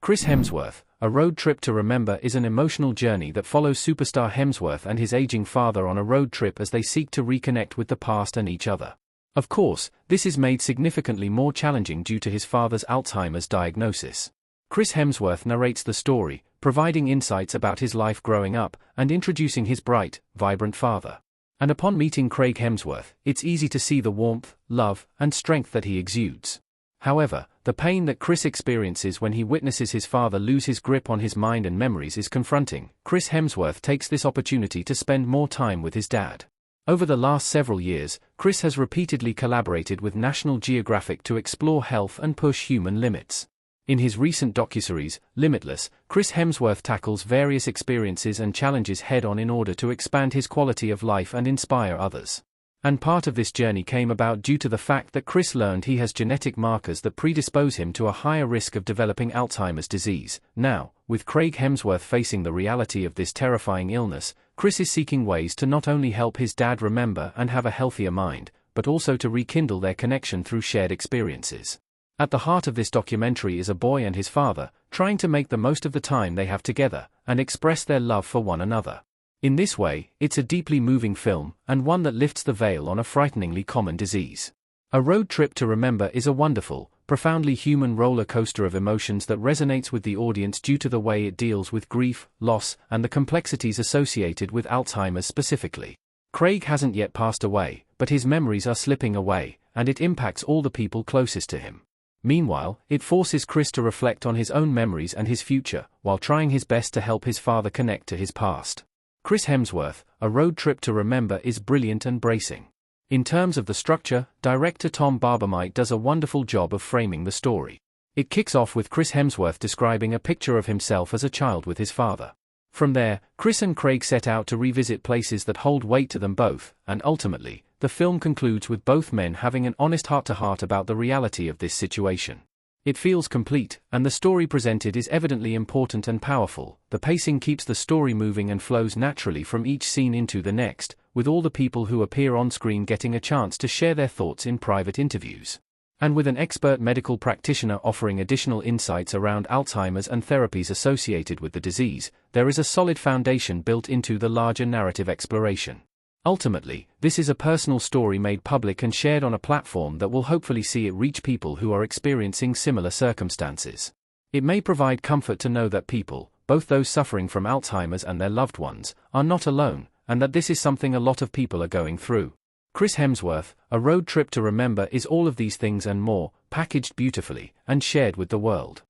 Chris Hemsworth, A Road Trip to Remember is an emotional journey that follows superstar Hemsworth and his aging father on a road trip as they seek to reconnect with the past and each other. Of course, this is made significantly more challenging due to his father's Alzheimer's diagnosis. Chris Hemsworth narrates the story, providing insights about his life growing up and introducing his bright, vibrant father. And upon meeting Craig Hemsworth, it's easy to see the warmth, love, and strength that he exudes. However, the pain that Chris experiences when he witnesses his father lose his grip on his mind and memories is confronting. Chris Hemsworth takes this opportunity to spend more time with his dad. Over the last several years, Chris has repeatedly collaborated with National Geographic to explore health and push human limits. In his recent docuseries, Limitless, Chris Hemsworth tackles various experiences and challenges head-on in order to expand his quality of life and inspire others. And part of this journey came about due to the fact that Chris learned he has genetic markers that predispose him to a higher risk of developing Alzheimer's disease. Now, with Craig Hemsworth facing the reality of this terrifying illness, Chris is seeking ways to not only help his dad remember and have a healthier mind, but also to rekindle their connection through shared experiences. At the heart of this documentary is a boy and his father, trying to make the most of the time they have together, and express their love for one another. In this way, it's a deeply moving film, and one that lifts the veil on a frighteningly common disease. A Road Trip to Remember is a wonderful, profoundly human roller coaster of emotions that resonates with the audience due to the way it deals with grief, loss, and the complexities associated with Alzheimer's specifically. Craig hasn't yet passed away, but his memories are slipping away, and it impacts all the people closest to him. Meanwhile, it forces Chris to reflect on his own memories and his future, while trying his best to help his father connect to his past. Chris Hemsworth, A Road Trip to Remember is brilliant and bracing. In terms of the structure, director Tom Barbermite does a wonderful job of framing the story. It kicks off with Chris Hemsworth describing a picture of himself as a child with his father. From there, Chris and Craig set out to revisit places that hold weight to them both, and ultimately, the film concludes with both men having an honest heart-to-heart about the reality of this situation. It feels complete, and the story presented is evidently important and powerful. The pacing keeps the story moving and flows naturally from each scene into the next, with all the people who appear on screen getting a chance to share their thoughts in private interviews. And with an expert medical practitioner offering additional insights around Alzheimer's and therapies associated with the disease, there is a solid foundation built into the larger narrative exploration. Ultimately, this is a personal story made public and shared on a platform that will hopefully see it reach people who are experiencing similar circumstances. It may provide comfort to know that people, both those suffering from Alzheimer's and their loved ones, are not alone, and that this is something a lot of people are going through. Chris Hemsworth, A Road Trip to Remember is all of these things and more, packaged beautifully, and shared with the world.